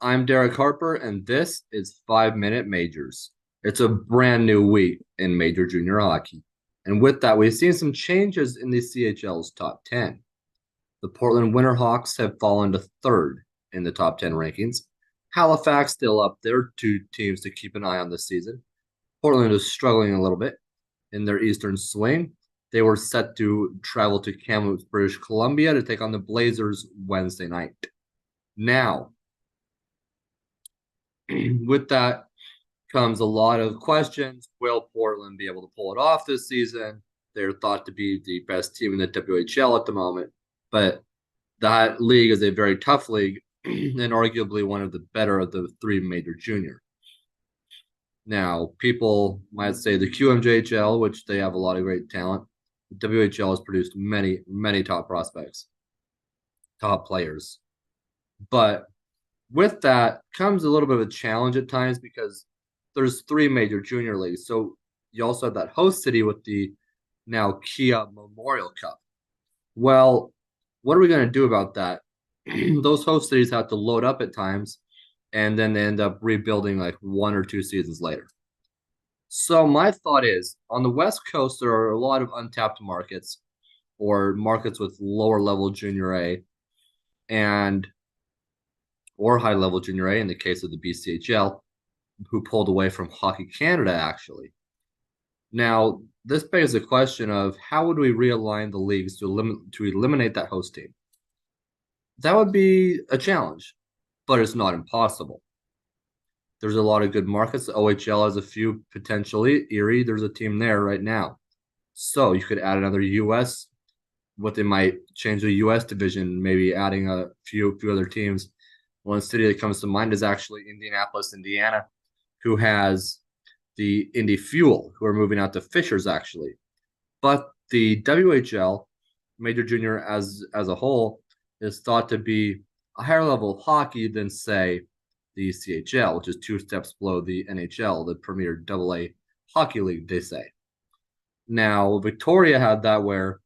I'm Derek Harper, and this is 5 Minute Majors. It's a brand new week in Major Junior Hockey. And with that, we've seen some changes in the CHL's top 10. The Portland Winterhawks have fallen to third in the top 10 rankings. Halifax still up there, two teams to keep an eye on this season. Portland is struggling a little bit in their Eastern swing. They were set to travel to Kamloops, British Columbia to take on the Blazers Wednesday night. Now, with that comes a lot of questions. Will Portland be able to pull it off this season? They're thought to be the best team in the WHL at the moment, but that league is a very tough league and arguably one of the better of the three major junior. Now, people might say the QMJHL, which they have a lot of great talent. The WHL has produced many, many top prospects, top players. But with that comes a little bit of a challenge at times because there's three major junior leagues. So you also have that host city with the now Kia Memorial Cup. Well, what are we going to do about that? Those host cities have to load up at times, and then they end up rebuilding like 1 or 2 seasons later. So my thought is on the West Coast, there are a lot of untapped markets or markets with lower level junior A and or high level junior A in the case of the BCHL, who pulled away from Hockey Canada, actually. Now, this begs the question of how would we realign the leagues to eliminate that host team? That would be a challenge, but it's not impossible. There's a lot of good markets. The OHL has a few potentially. Erie, there's a team there right now. So you could add another US, what they might change the US division, maybe adding a few other teams. One city that comes to mind is actually Indianapolis, Indiana, who has the Indy Fuel, who are moving out to Fishers, actually. But the WHL, Major Junior as a whole, is thought to be a higher level of hockey than, say, the CHL, which is 2 steps below the NHL, the premier AA hockey league, they say. Now, Victoria had that where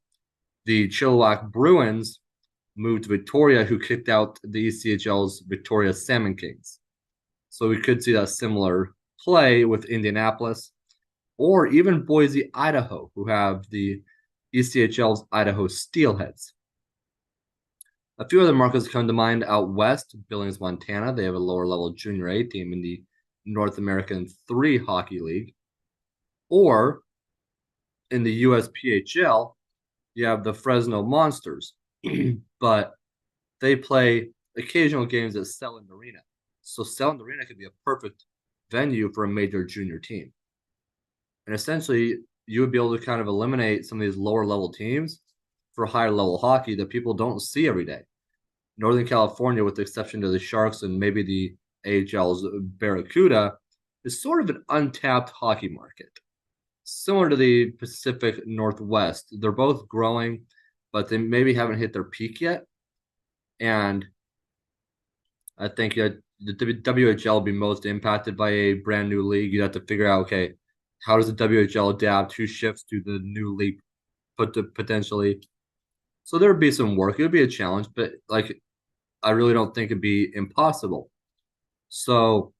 the Chilliwack Bruins moved to Victoria, who kicked out the ECHL's Victoria Salmon Kings. So we could see that similar play with Indianapolis or even Boise, Idaho, who have the ECHL's Idaho Steelheads. A few other markets come to mind out west, Billings, Montana. They have a lower level junior A team in the North American 3 Hockey League. Or in the USPHL, you have the Fresno Monsters, but they play occasional games at Selland Arena. So Selland Arena could be a perfect venue for a major junior team. And essentially, you would be able to kind of eliminate some of these lower level teams for higher level hockey that people don't see every day. Northern California, with the exception to the Sharks and maybe the AHL's Barracuda, is sort of an untapped hockey market. Similar to the Pacific Northwest. They're both growing, but they maybe haven't hit their peak yet. And I think that the WHL will be most impacted by a brand new league. You'd have to figure out, okay, how does the WHL adapt? Who shifts to the new league potentially? So there would be some work. It would be a challenge, but like I really don't think it'd be impossible. So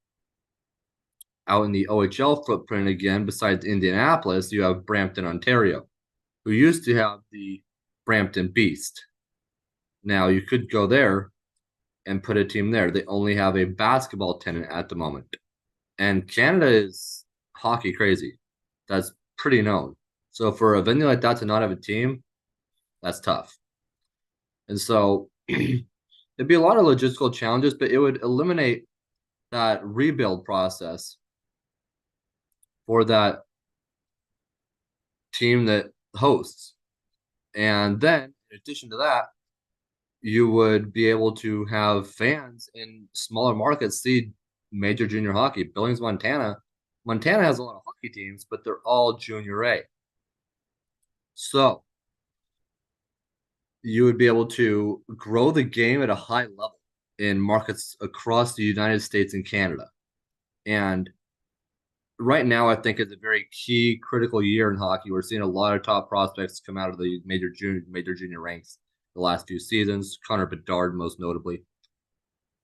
out in the OHL footprint again, besides Indianapolis, you have Brampton, Ontario, who used to have the Brampton Beast. Now you could go there and put a team there. They only have a basketball tenant at the moment. And Canada is hockey crazy. That's pretty known. So for a venue like that to not have a team, that's tough. And so it'd be a lot of logistical challenges, but it would eliminate that rebuild process for that team that hosts. And then, in addition to that, you would be able to have fans in smaller markets see major junior hockey. Billings, Montana. Montana has a lot of hockey teams, but they're all junior A. So you would be able to grow the game at a high level in markets across the United States and Canada. And right now, I think it's a very key, critical year in hockey. We're seeing a lot of top prospects come out of the major junior ranks the last few seasons. Connor Bedard, most notably.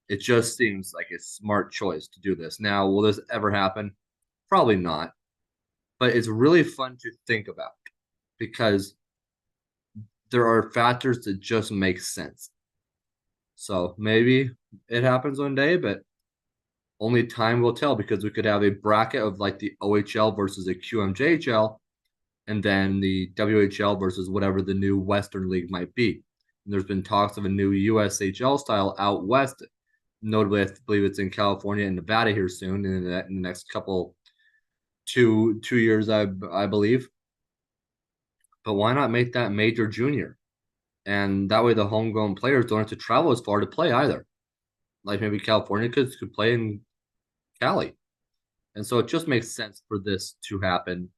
It just seems like a smart choice to do this. Now, will this ever happen? Probably not. But it's really fun to think about because there are factors that just make sense. So maybe it happens one day, but only time will tell because we could have a bracket of like the OHL versus the QMJHL and then the WHL versus whatever the new Western League might be. And there's been talks of a new USHL style out west. Notably, I believe it's in California and Nevada here soon in the next couple 2 years, I believe. But why not make that major junior? And that way the homegrown players don't have to travel as far to play either. Like maybe California kids could play in Cali. And so it just makes sense for this to happen.